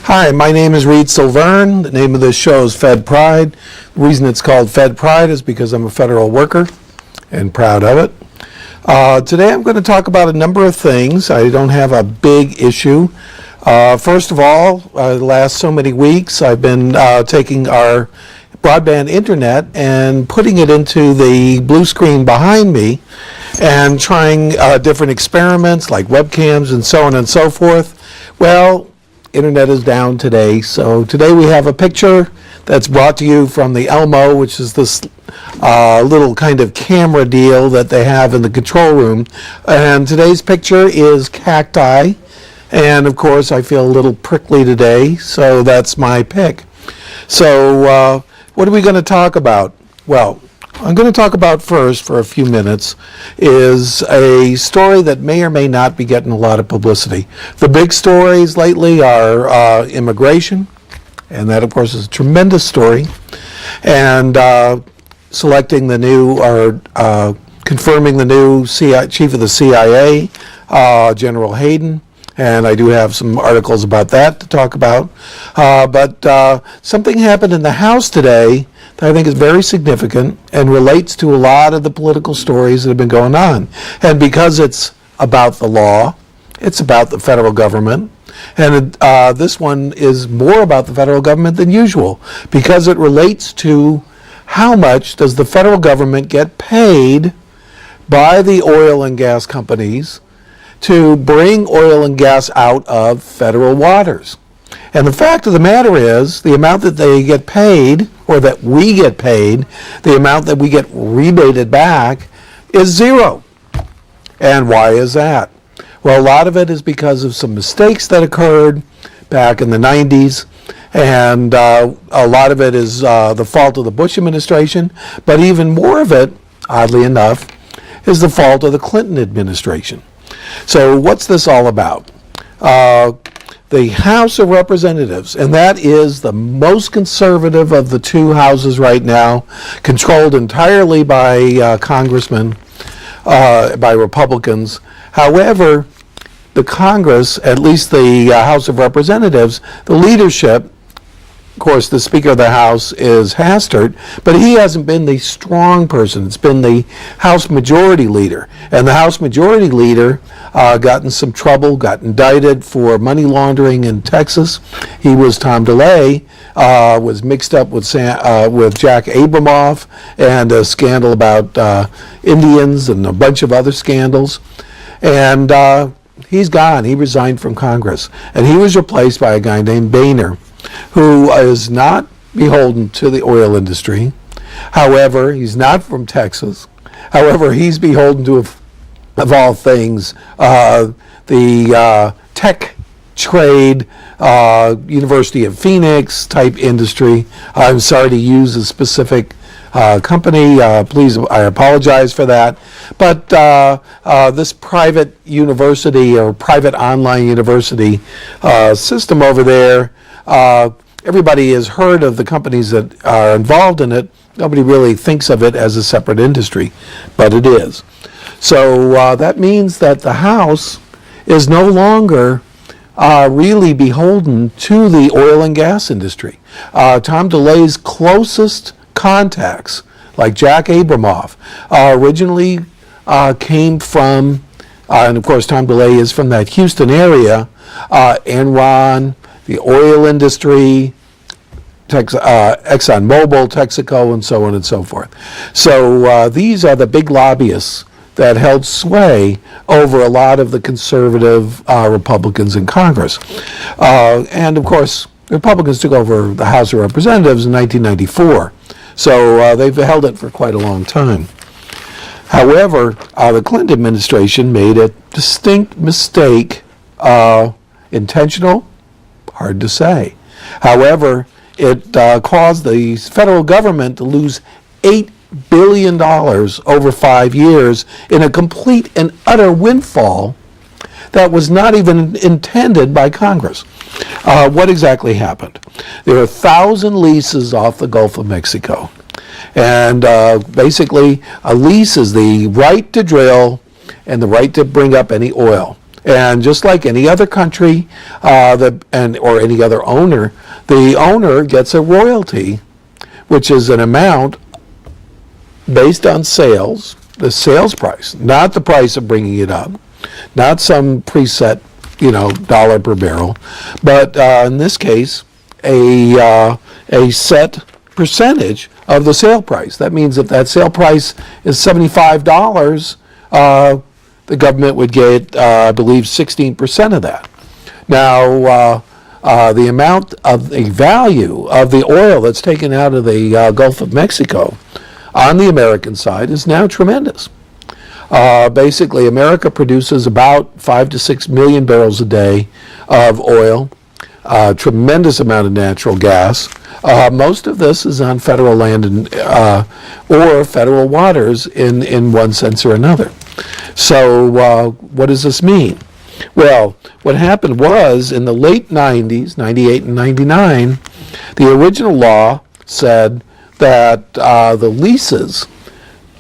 Hi, my name is Reed Silverne. The name of this show is Fed Pride. The reason it's called Fed Pride is because I'm a federal worker and proud of it. Today I'm going to talk about a number of things. I don't have a big issue. First of all, the last so many weeks I've been taking our broadband internet and putting it into the blue screen behind me and trying different experiments like webcams and so on and so forth. Well, internet is down today, so today we have a picture that's brought to you from the Elmo, which is this little kind of camera deal that they have in the control room. And today's picture is cacti, and of course I feel a little prickly today, so that's my pick. So what are we going to talk about? Well, I'm going to talk about first for a few minutes is a story that may or may not be getting a lot of publicity. The big stories lately are immigration, and that of course is a tremendous story, and selecting the new or confirming the new chief of the CIA, General Hayden. And I do have some articles about that to talk about. But something happened in the House today that I think is very significant and relates to a lot of the political stories that have been going on. And because it's about the law, it's about the federal government, and this one is more about the federal government than usual because it relates to how much does the federal government get paid by the oil and gas companies to bring oil and gas out of federal waters. And the fact of the matter is, the amount that they get paid, or that we get paid, the amount that we get rebated back, is zero. And why is that? Well, a lot of it is because of some mistakes that occurred back in the 90s, and a lot of it is the fault of the Bush administration, but even more of it, oddly enough, is the fault of the Clinton administration. So what's this all about? The House of Representatives, and that is the most conservative of the two houses right now, controlled entirely by congressmen, by Republicans. However, the Congress, at least the House of Representatives, the leadership, of course, the Speaker of the House is Hastert, but he hasn't been the strong person. It's been the House Majority Leader. And the House Majority Leader got in some trouble, got indicted for money laundering in Texas. He was Tom DeLay, was mixed up with Jack Abramoff and a scandal about Indians and a bunch of other scandals. And he's gone. He resigned from Congress. And he was replaced by a guy named Boehner, who is not beholden to the oil industry. However, he's not from Texas. However, he's beholden to, of all things, the tech trade, University of Phoenix type industry. I'm sorry to use a specific company. Please, I apologize for that. But this private university or private online university system over there, everybody has heard of the companies that are involved in it. Nobody really thinks of it as a separate industry, but it is. So that means that the House is no longer really beholden to the oil and gas industry. Tom DeLay's closest contacts, like Jack Abramoff, originally came from, and of course Tom DeLay is from that Houston area, Enron, the oil industry, ExxonMobil, Texaco, and so on and so forth. So these are the big lobbyists that held sway over a lot of the conservative Republicans in Congress. And of course, Republicans took over the House of Representatives in 1994. So they've held it for quite a long time. However, the Clinton administration made a distinct mistake, intentional, hard to say. However, it caused the federal government to lose $8 billion over 5 years in a complete and utter windfall that was not even intended by Congress. What exactly happened? There are 1,000 leases off the Gulf of Mexico. And basically, a lease is the right to drill and the right to bring up any oil. And just like any other country or any other owner, the owner gets a royalty, which is an amount based on sales, the sales price, not the price of bringing it up, not some preset, dollar per barrel, but in this case, a set percentage of the sale price. That means if that sale price is $75, the government would get, I believe, 16% of that. Now, the amount of the value of the oil that's taken out of the Gulf of Mexico on the American side is now tremendous. Basically, America produces about 5 to 6 million barrels a day of oil, tremendous amount of natural gas. Most of this is on federal land or federal waters in one sense or another. So what does this mean? Well, what happened was in the late 90s, 98 and 99, the original law said that the leases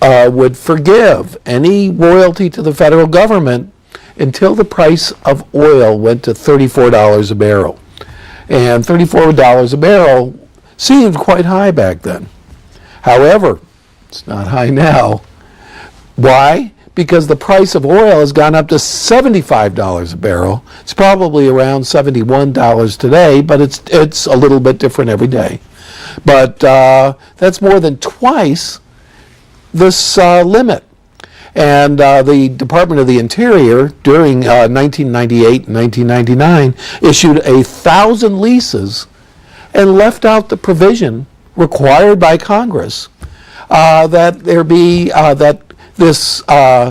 would forgive any royalty to the federal government until the price of oil went to $34 a barrel. And $34 a barrel seemed quite high back then. However, it's not high now. Why? Because the price of oil has gone up to $75 a barrel. It's probably around $71 today, but it's a little bit different every day. But that's more than twice this limit. And the Department of the Interior during 1998 and 1999 issued 1,000 leases and left out the provision required by Congress that there be that this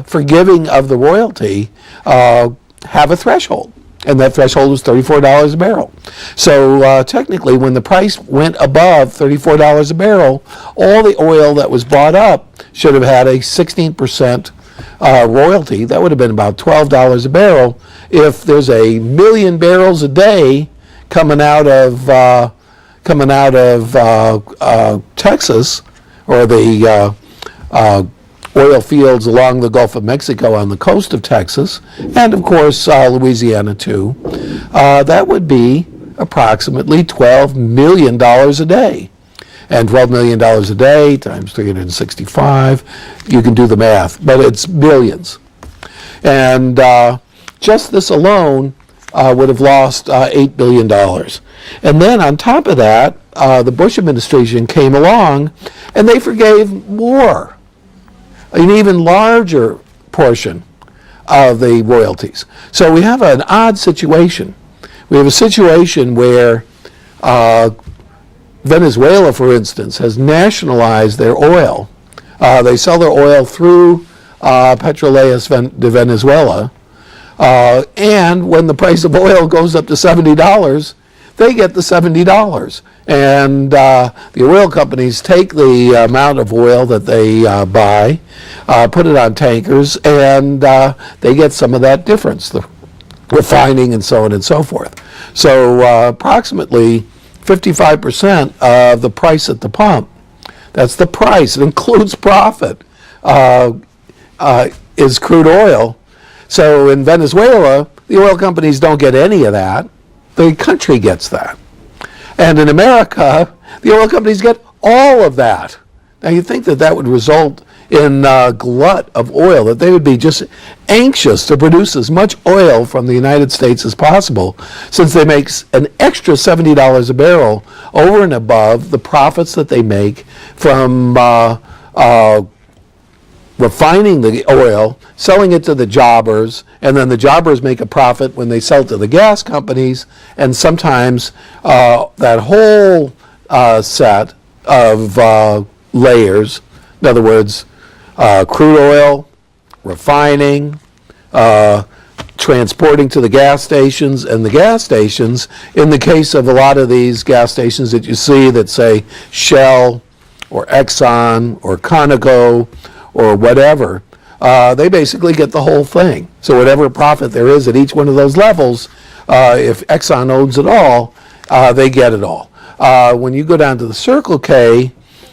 forgiving of the royalty have a threshold, and that threshold was $34 a barrel. So technically, when the price went above $34 a barrel, all the oil that was bought up should have had a 16% royalty. That would have been about $12 a barrel. If there's 1 million barrels a day coming out of Texas, or the oil fields along the Gulf of Mexico on the coast of Texas, and of course Louisiana too, that would be approximately $12 million a day. And $12 million a day times 365, you can do the math, but it's billions. And just this alone would have lost $8 billion. And then on top of that, the Bush administration came along and they forgave more, an even larger portion of the royalties. So we have an odd situation. We have a situation where Venezuela, for instance, has nationalized their oil. They sell their oil through Petroleas de Venezuela, and when the price of oil goes up to $70, they get the $70. And the oil companies take the amount of oil that they buy, put it on tankers, and they get some of that difference, the refining and so on and so forth. So approximately 55% of the price at the pump, that's the price, it includes profit, is crude oil. So in Venezuela, the oil companies don't get any of that. The country gets that. And in America, the oil companies get all of that. Now you'd think that that would result in a glut of oil, that they would be just anxious to produce as much oil from the United States as possible, since they make an extra $70 a barrel over and above the profits that they make from refining the oil, selling it to the jobbers, and then the jobbers make a profit when they sell to the gas companies, and sometimes that whole set of layers, in other words, crude oil, refining, transporting to the gas stations, and the gas stations, in the case of a lot of these gas stations that you see that say Shell or Exxon or Conoco or whatever, they basically get the whole thing. So whatever profit there is at each one of those levels, if Exxon owns it all, they get it all. When you go down to the Circle K,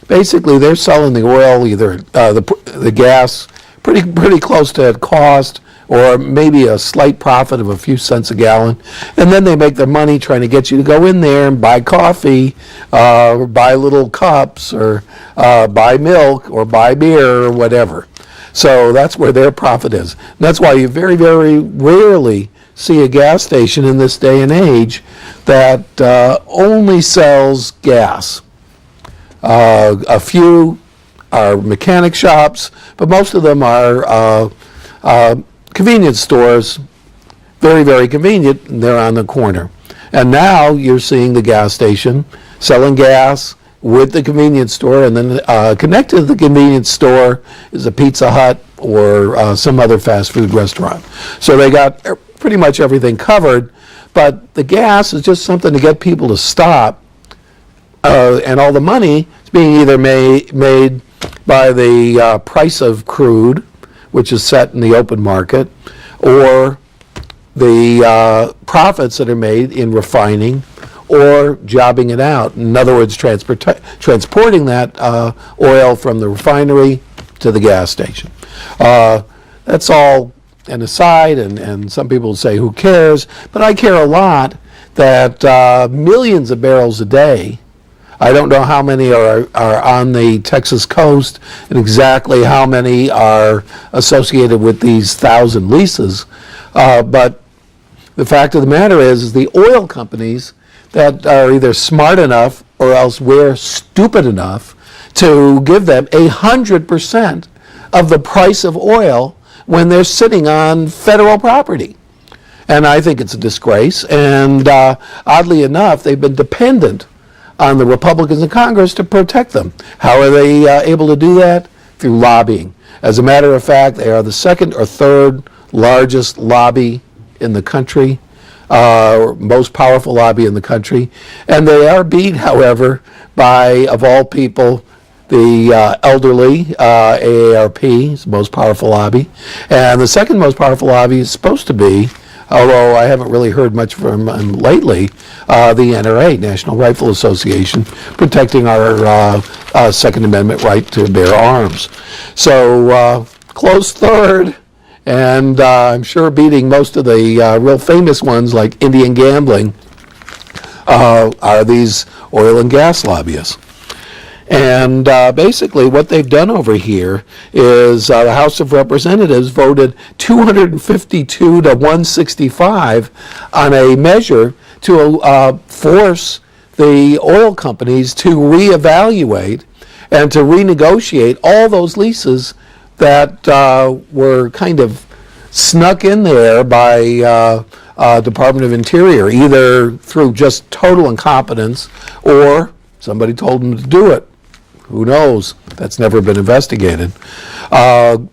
basically they're selling the oil, either the gas pretty close to at cost, or maybe a slight profit of a few cents a gallon. And then they make their money trying to get you to go in there and buy coffee, or buy little cups, or buy milk, or buy beer, or whatever. So that's where their profit is. And that's why you very, very rarely see a gas station in this day and age that only sells gas. A few are mechanic shops, but most of them are convenience stores, very, very convenient, and they're on the corner. And now you're seeing the gas station selling gas with the convenience store, and then connected to the convenience store is a Pizza Hut or some other fast food restaurant. So they got pretty much everything covered, but the gas is just something to get people to stop, and all the money is being either made by the price of crude, which is set in the open market, or the profits that are made in refining or jobbing it out. In other words, transporting that oil from the refinery to the gas station. That's all an aside, and some people say, who cares? But I care a lot that millions of barrels a day, I don't know how many are on the Texas coast and exactly how many are associated with these 1,000 leases, but the fact of the matter is the oil companies that are either smart enough or else we're stupid enough to give them 100% of the price of oil when they're sitting on federal property. And I think it's a disgrace. And oddly enough, they've been dependent on the Republicans in Congress to protect them. How are they able to do that? Through lobbying. As a matter of fact, they are the second or third largest lobby in the country, or most powerful lobby in the country. And they are beat, however, by, of all people, the elderly. AARP is the most powerful lobby. And the second most powerful lobby is supposed to be, although I haven't really heard much from them lately, the NRA, National Rifle Association, protecting our Second Amendment right to bear arms. So close third, and I'm sure beating most of the real famous ones like Indian gambling, are these oil and gas lobbyists. And basically what they've done over here is the House of Representatives voted 252 to 165 on a measure to force the oil companies to reevaluate and to renegotiate all those leases that were kind of snuck in there by Department of Interior, either through just total incompetence or somebody told them to do it. Who knows? That's never been investigated. The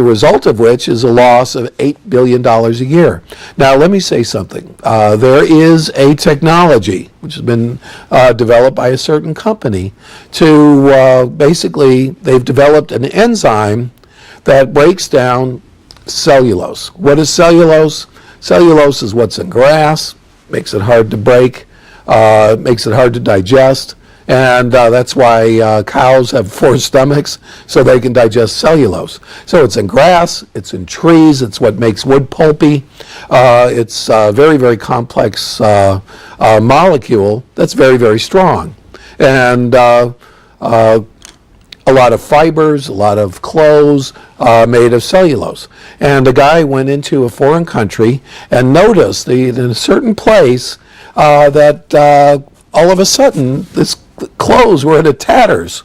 result of which is a loss of $8 billion a year. Now, let me say something. There is a technology which has been developed by a certain company to basically, they've developed an enzyme that breaks down cellulose. What is cellulose? Cellulose is what's in grass, makes it hard to break, makes it hard to digest. And that's why cows have 4 stomachs, so they can digest cellulose. So it's in grass, it's in trees, it's what makes wood pulpy. It's a very, very complex molecule that's very, very strong. And a lot of fibers, a lot of clothes made of cellulose. And a guy went into a foreign country and noticed in a certain place that all of a sudden this clothes were in tatters.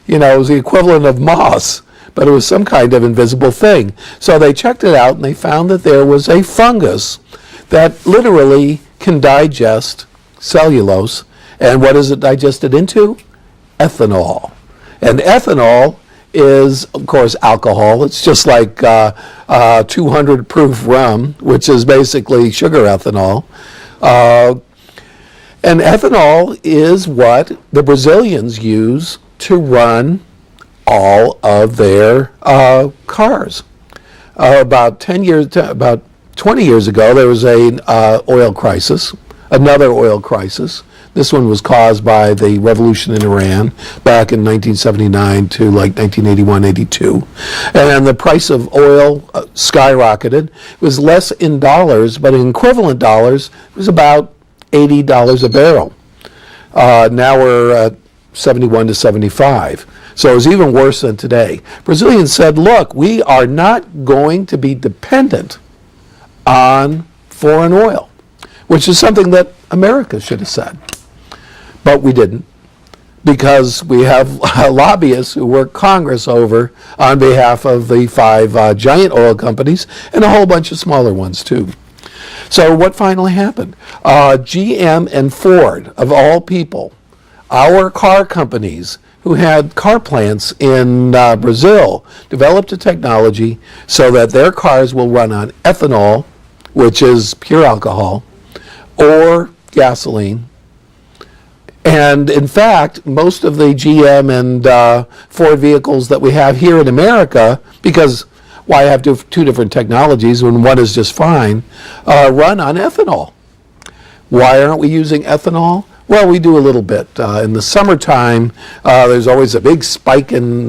You know, it was the equivalent of moss, but it was some kind of invisible thing. So they checked it out and they found that there was a fungus that literally can digest cellulose. And what is it digested into? Ethanol. And ethanol is, of course, alcohol. It's just like 200 proof rum, which is basically sugar ethanol. And ethanol is what the Brazilians use to run all of their cars. About 20 years ago, there was an oil crisis, another oil crisis. This one was caused by the revolution in Iran back in 1979 to like 1981, 82. And the price of oil skyrocketed. It was less in dollars, but in equivalent dollars, it was about $80 a barrel. Now we're at 71 to 75. So it was even worse than today. Brazilians said, look, we are not going to be dependent on foreign oil, which is something that America should have said. But we didn't, because we have lobbyists who work Congress over on behalf of the 5 giant oil companies and a whole bunch of smaller ones too. So what finally happened? GM and Ford, of all people, our car companies who had car plants in Brazil, developed a technology so that their cars will run on ethanol, which is pure alcohol, or gasoline. And in fact, most of the GM and Ford vehicles that we have here in America, because why have two different technologies when one is just fine, run on ethanol. Why aren't we using ethanol? Well, we do a little bit. In the summertime, there's always a big spike in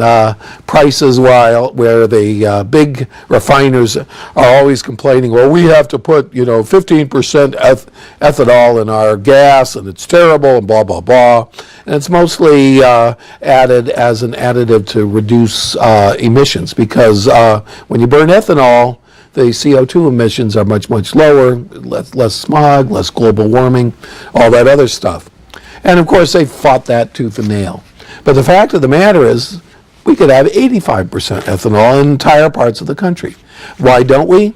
prices where the big refiners are always complaining, well, we have to put 15% ethanol in our gas, and it's terrible, and blah, blah, blah. And it's mostly added as an additive to reduce emissions, because when you burn ethanol, the CO2 emissions are much, much lower, less smog, less global warming, all that other stuff. And of course, they fought that tooth and nail. But the fact of the matter is, we could have 85% ethanol in entire parts of the country. Why don't we?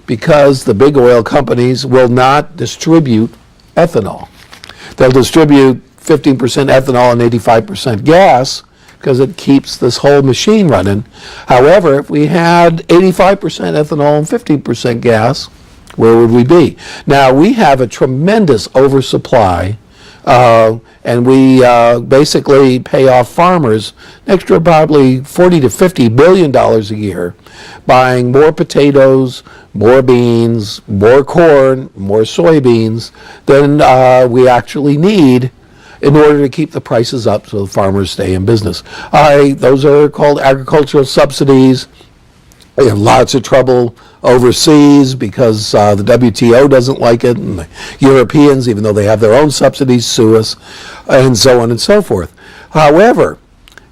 Because the big oil companies will not distribute ethanol. They'll distribute 15% ethanol and 85% gas, because it keeps this whole machine running. However, if we had 85% ethanol and 15% gas, where would we be? Now, we have a tremendous oversupply, and we basically pay off farmers an extra probably $40 to $50 billion a year, buying more potatoes, more beans, more corn, more soybeans than we actually need in order to keep the prices up so the farmers stay in business. Those are called agricultural subsidies. We have lots of trouble overseas because the WTO doesn't like it, and the Europeans, even though they have their own subsidies, sue us, and so on and so forth. However,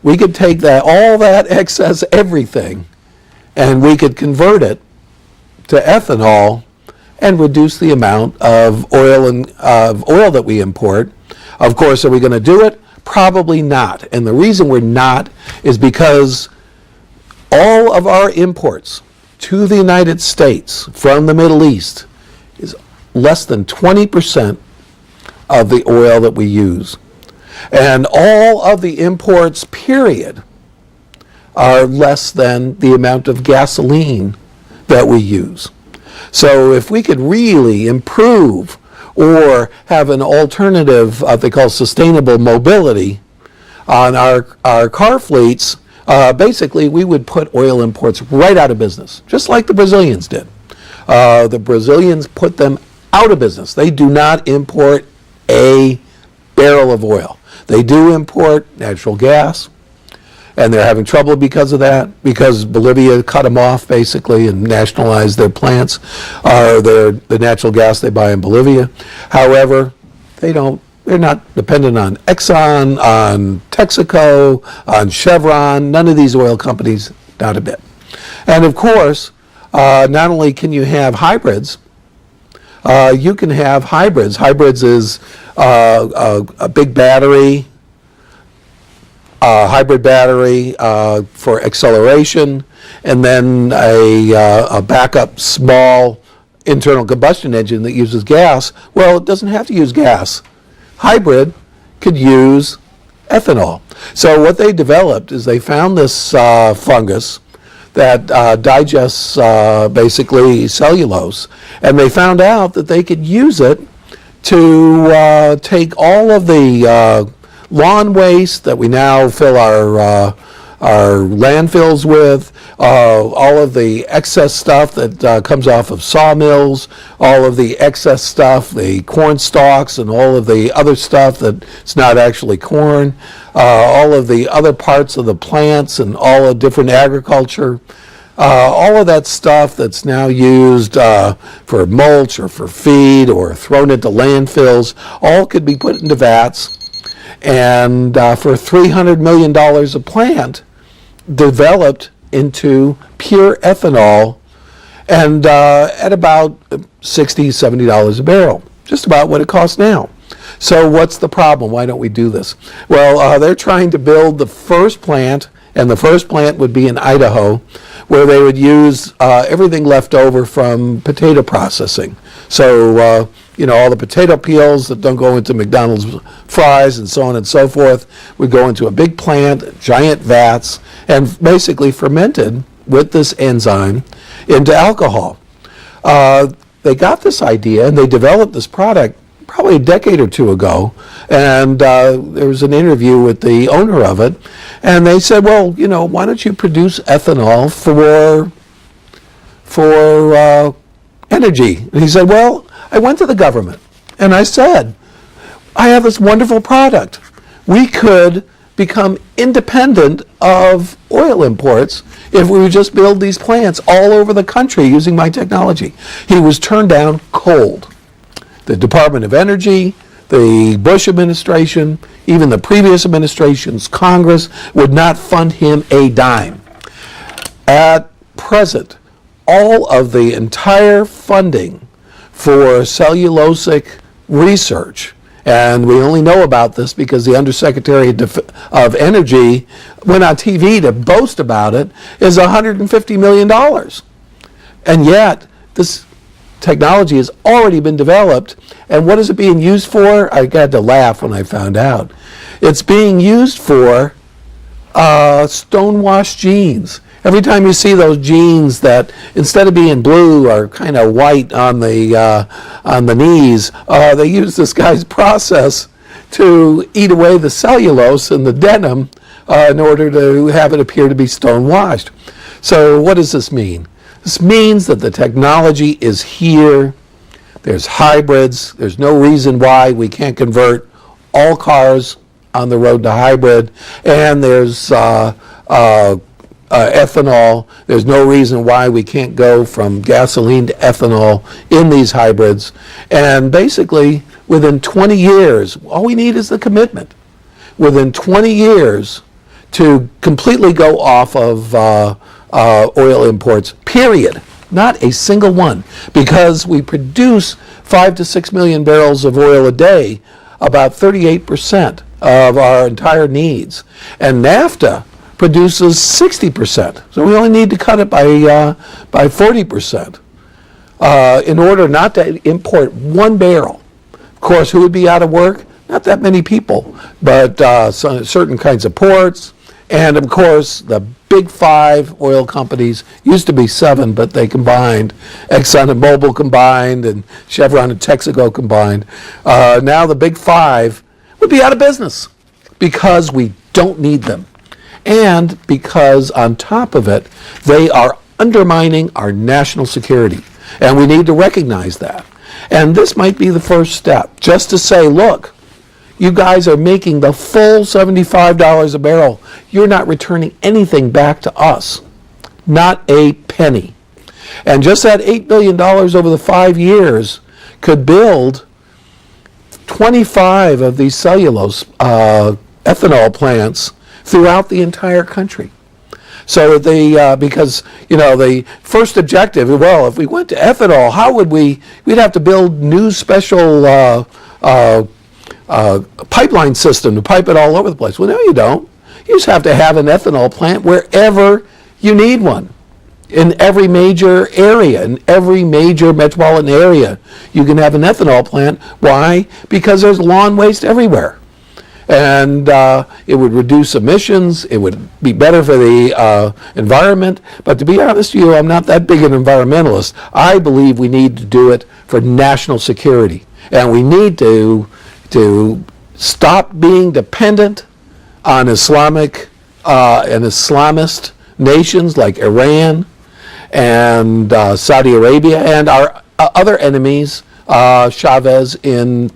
we could take all that excess everything, and we could convert it to ethanol and reduce the amount of oil that we import. Of course, are we going to do it? Probably not. And the reason we're not is because all of our imports to the United States from the Middle East is less than 20% of the oil that we use. And all of the imports, period, are less than the amount of gasoline that we use. So if we could really improve or have an alternative, they call sustainable mobility, on our car fleets, basically we would put oil imports right out of business, just like the Brazilians did. The Brazilians put them out of business. They do not import a barrel of oil. They do import natural gas, and they're having trouble because of that, because Bolivia cut them off basically and nationalized their plants, the natural gas they buy in Bolivia. However, they're not dependent on Exxon, on Texaco, on Chevron, none of these oil companies, not a bit. And of course, not only can you have hybrids, you can have hybrids. Hybrids is a big battery, hybrid battery for acceleration, and then a backup small internal combustion engine that uses gas. Well, it doesn't have to use gas. Hybrid could use ethanol. So what they developed is they found this fungus that digests basically cellulose, and they found out that they could use it to take all of the lawn waste that we now fill our landfills with, all of the excess stuff that comes off of sawmills, all of the excess stuff, the corn stalks and all of the other stuff that's not actually corn, all of the other parts of the plants and all of different agriculture. All of that stuff that's now used for mulch or for feed or thrown into landfills, all could be put into vats, and for $300 million a plant, developed into pure ethanol, and at about $60, $70 a barrel, just about what it costs now. So what's the problem? Why don't we do this? Well, they're trying to build the first plant, and the first plant would be in Idaho, where they would use everything left over from potato processing. So, all the potato peels that don't go into McDonald's fries and so on and so forth would go into a big plant, giant vats, and basically fermented with this enzyme into alcohol. They got this idea and they developed this product probably a decade or two ago, and there was an interview with the owner of it, and they said, well, why don't you produce ethanol for energy? And he said, well, I went to the government and I said, I have this wonderful product. We could become independent of oil imports if we would just build these plants all over the country using my technology. He was turned down cold. The Department of Energy, the Bush administration, even the previous administration's Congress would not fund him a dime. At present, all of the entire funding for cellulosic research, and we only know about this because the Undersecretary of Energy went on TV to boast about it, is $150 million. And yet, this technology has already been developed, and what is it being used for? I got to laugh when I found out. It's being used for stonewashed jeans. Every time you see those jeans that instead of being blue are kind of white on the knees, they use this guy's process to eat away the cellulose in the denim in order to have it appear to be stonewashed. So what does this mean? This means that the technology is here. There's hybrids. There's no reason why we can't convert all cars on the road to hybrid. And there's ethanol. There's no reason why we can't go from gasoline to ethanol in these hybrids. And basically, within 20 years, all we need is the commitment. Within 20 years to completely go off of oil imports, period. Not a single one, because we produce 5 to 6 million barrels of oil a day, about 38% of our entire needs. And NAFTA produces 60%, so we only need to cut it by 40% in order not to import one barrel. Of course, who would be out of work? Not that many people, but certain kinds of ports, and of course the big 5 oil companies, used to be 7, but they combined. Exxon and Mobil combined, and Chevron and Texaco combined. Now the big 5 would be out of business because we don't need them. And because on top of it, they are undermining our national security. And we need to recognize that. And this might be the first step, just to say, look, you guys are making the full $75 a barrel. You're not returning anything back to us. Not a penny. And just that $8 billion over the 5 years could build 25 of these cellulose ethanol plants throughout the entire country. So because the first objective, well, if we went to ethanol, how would we'd have to build new special pipeline system to pipe it all over the place. Well, no, you don't. You just have to have an ethanol plant wherever you need one. In every major area, in every major metropolitan area, you can have an ethanol plant. Why? Because there's lawn waste everywhere. And it would reduce emissions. It would be better for the environment. But to be honest with you, I'm not that big an environmentalist. I believe we need to do it for national security. And we need to stop being dependent on Islamic and Islamist nations like Iran and Saudi Arabia, and our other enemies, Chavez in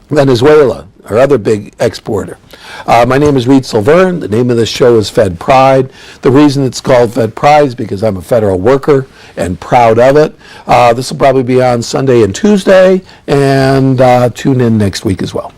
Venezuela, our other big exporter. My name is Reed Silverne. The name of this show is Fed Pride. The reason it's called Fed Pride is because I'm a federal worker and proud of it. This will probably be on Sunday and Tuesday, and tune in next week as well.